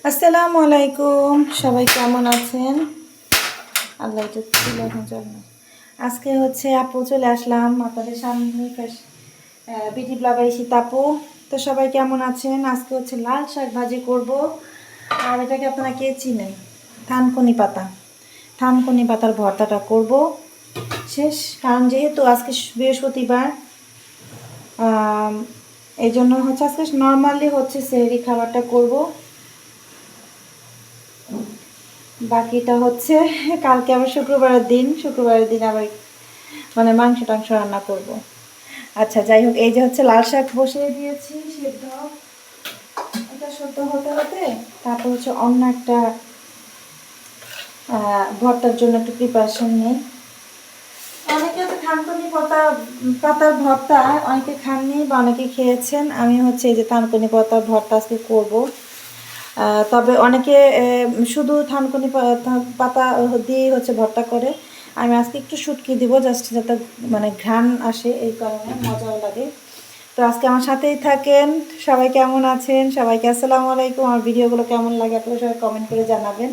আসসালামু আলাইকুম, সবাই কেমন আছেন? আল্লাহ তো ছিল এখন জন্য আজকে হচ্ছে আপু চলে আসলাম আপনাদের সামনে বিটি ব্লগার ইশিতা আপু। তো সবাই কেমন আছেন? আজকে হচ্ছে লাল শাক ভাজি করব। আর এটাকে আপনারা কে চিনেন? থানকুনি পাতা, থানকুনি পাতার ভর্তাটা করব শেষ। কারণ যেহেতু আজকে বৃহস্পতিবার, এই জন্য হচ্ছে আজকে নর্মালি হচ্ছে সেহরি খাবারটা করব। বাকিটা হচ্ছে কালকে আবার শুক্রবারের দিন আবার মানে মাংস টাংস রান্না করব। আচ্ছা যাই হোক, এই যে হচ্ছে লাল শাক বসিয়ে দিয়েছি সেদ্ধ। এটা সেদ্ধ হতে হতে তারপর হচ্ছে অন্য একটা ভর্তার জন্য একটু প্রিপারেশন নেই। অনেকে হচ্ছে থানকুনি পাতার ভর্তা অনেকে খাননি বা অনেকে খেয়েছেন। আমি হচ্ছে এই যে থানকুনি পাতার ভর্তা আজকে করবো। তবে অনেকে শুধু থানকুনি পাতা দিয়ে হচ্ছে ভর্তা করে। আমি আজকে একটু শুটকি দিব জাস্ট যাতে মানে ঘ্রাণ আসে, এই কারণে মজাও লাগে। তো আজকে আমার সাথেই থাকেন। সবাই কেমন আছেন? সবাইকে আসসালামু আলাইকুম। আমার ভিডিওগুলো কেমন লাগে আপনারা সবাই কমেন্ট করে জানাবেন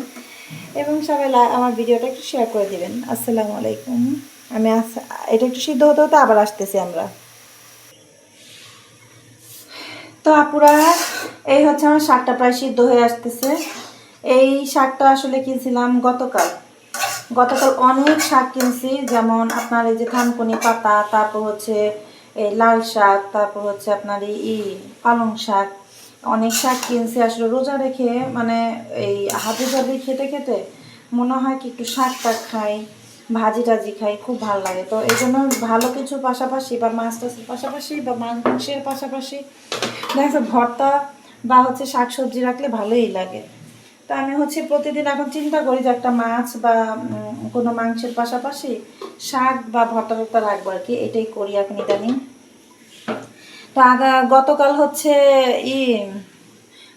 এবং সবাই আমার ভিডিওটা একটু শেয়ার করে দিবেন। আসসালামু আলাইকুম। আমি এটা একটু সিদ্ধ হতে হতে আবার আসতেছি আমরা। তো আপুরা, এই হচ্ছে আমার শাকটা প্রায় সিদ্ধ হয়ে আসতেছে। এই শাকটা আসলে কিনছিলাম গতকাল। অনেক শাক কিনছি, যেমন আপনার এই যে থানকুনি পাতা, তারপর হচ্ছে এই লাল শাক, তারপর হচ্ছে আপনার এই পালং শাক। অনেক শাক কিনছি আসলে রোজা রেখে, মানে এই হাতে জাবি খেতে খেতে মনে হয় কি একটু শাকটা খাই, ভাজি টাজি খাই, খুব ভালো লাগে। তো এই জন্য ভালো কিছুর পাশাপাশি বা মাছ টাছের পাশাপাশি বা মাংসের পাশাপাশি দেখা ভর্তা বা হচ্ছে শাক সবজি রাখলে ভালোই লাগে। তো আমি হচ্ছে প্রতিদিন এখন চিন্তা করি যে একটা মাছ বা কোনো মাংসের পাশাপাশি শাক বা ভর্তা টর্তা রাখবো আর কি, এটাই করি এখন ইদানিং। তো গতকাল হচ্ছে ই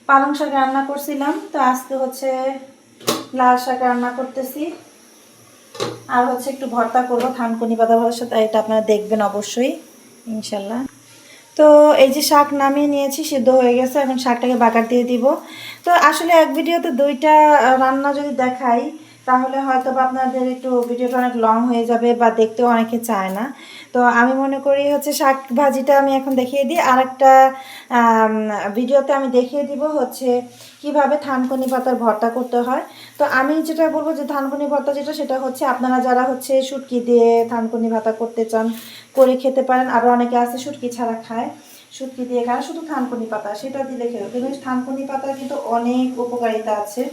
পালং শাক রান্না করছিলাম, তো আজকে হচ্ছে লাল শাক রান্না করতেছি। আর হচ্ছে একটু ভর্তা করবো থানকুনি পাতা ভর্তার সাথে, এটা আপনারা দেখবেন অবশ্যই ইনশাল্লাহ। তো এই যে শাক নামিয়ে নিয়েছি, সিদ্ধ হয়ে গেছে, এখন শাকটাকে বাগার দিয়ে দিব। তো আসলে এক ভিডিওতে দুইটা রান্না যদি দেখাই তাহলে হয়তো বা আপনাদের একটু ভিডিওটা অনেক লং হয়ে যাবে বা দেখতেও অনেকে চায় না। তো আমি মনে করি হচ্ছে শাক ভাজিটা আমি এখন দেখিয়ে দিই, আর একটা ভিডিওতে আমি দেখিয়ে দিব হচ্ছে কিভাবে থানকুনি পাতার ভর্তা করতে হয়। তো আমি যেটা বলবো যে থানকুনি ভর্তা যেটা, সেটা হচ্ছে আপনারা যারা হচ্ছে শুটকি দিয়ে থানকুনি ভাতা করতে চান করে খেতে পারেন। আবার অনেকে আছে শুটকি ছাড়া খায়, শুটকি দিয়ে খায় শুধু থানকুনি পাতা, সেটা দিলে খেলো। কিন্তু থানকুনি পাতার কিন্তু অনেক উপকারিতা আছে।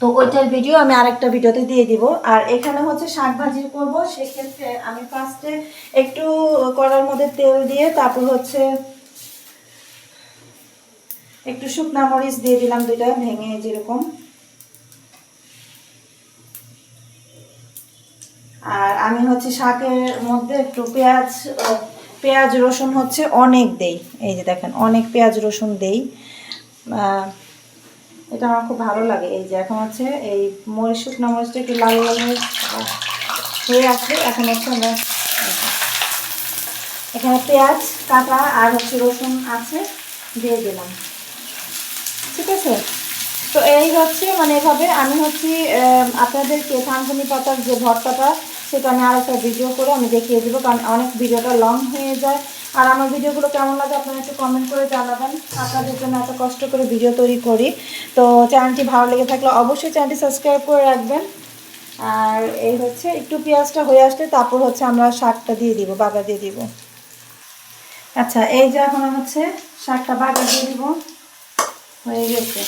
তো ওইটার ভিডিও আমি আরেকটা ভিডিওতে দিয়ে দিব। আর এখানে হচ্ছে শাক ভাজি করবো, সেক্ষেত্রে আমি ফার্স্টে একটু কড়ার মধ্যে তেল দিয়ে তারপর হচ্ছে একটু শুকনা মরিচ দিয়ে দিলাম, দুইটা ভেঙে যেরকম। আর আমি হচ্ছে শাকের মধ্যে একটু পেঁয়াজ রসুন হচ্ছে অনেক দেই। এই যে দেখেন অনেক পেঁয়াজ রসুন দেই, এটা আমার খুব ভালো লাগে। এই যে এখন হচ্ছে এই মরিচ, শুকনো মরিচটা একটু লাল লাল হয়ে আসলে এখন হচ্ছে আমরা এখানে পেঁয়াজ কাটা আর হচ্ছে রসুন আছে দিয়ে দিলাম, ঠিক আছে। তো এই হচ্ছে মানে এভাবে আমি হচ্ছে আপনাদেরকে থানকুনি পাতার যে ভর্তাটা সেটা আমি আর একটা ভিডিও করে আমি দেখিয়ে দেবো, কারণ অনেক ভিডিওটা লং হয়ে যায়। আর আমার ভিডিওগুলো কেমন লাগে আপনারা একটু কমেন্ট করে জানাবেন। আপনাদের জন্য এত কষ্ট করে ভিডিও তৈরি করি। তো চ্যানেলটি ভালো লেগে থাকলে অবশ্যই চ্যানেলটি সাবস্ক্রাইব করে রাখবেন। আর এই হচ্ছে একটু পেঁয়াজটা হয়ে আসলে তারপর হচ্ছে আমরা শাকটা দিয়ে দিব, বাগার দিয়ে দিব। আচ্ছা এই যে এখন হচ্ছে শাকটা বাগার দিয়ে দিব, হয়ে গেছে।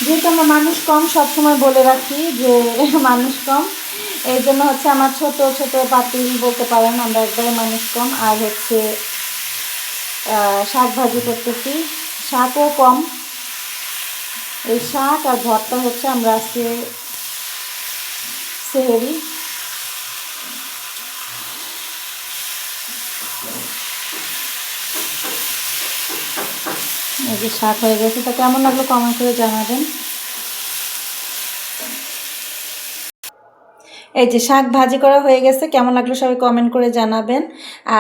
যেহেতু আমার মানুষ কম, সবসময় বলে রাখি যে মানুষ কম, এই জন্য হচ্ছে আমার ছোট ছোট পাতিল বলতে পারেন, আমরা একবারে মানুষ কম। আর হচ্ছে শাক ভাজি করতেছি, শাকও কম। এই শাক আর ভর্তা হচ্ছে আমরা আজকে সেহেরি। এই যে শাক হয়ে গেছে, তো কেমন লাগলো কমেন্ট করে জানাবেন। এই যে শাক ভাজি করা হয়ে গেছে, কেমন লাগলো সবাই কমেন্ট করে জানাবেন।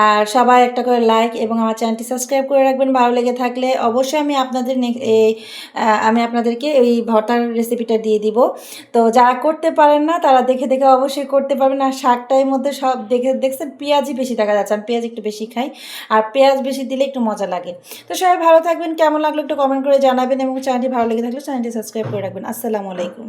আর সবাই একটা করে লাইক এবং আমার চ্যানেলটি সাবস্ক্রাইব করে রাখবেন। ভালো লেগে থাকলে অবশ্যই আমি আপনাদেরকে এই ভর্তার রেসিপিটা দিয়ে দিব। তো যারা করতে পারেন না তারা দেখে দেখে অবশ্যই করতে পারবেন। আর শাকটার মধ্যে সব দেখছেন পেঁয়াজই বেশি দেখা যাচ্ছে, আমি পেঁয়াজ একটু বেশি খাই, আর পেঁয়াজ বেশি দিলে একটু মজা লাগে। তো সবাই ভালো থাকবেন, কেমন লাগলো একটু কমেন্ট করে জানাবেন এবং চ্যানেলটি ভালো লেগে থাকলে চ্যানেলটি সাবস্ক্রাইব করে রাখবেন। আসসালামু আলাইকুম।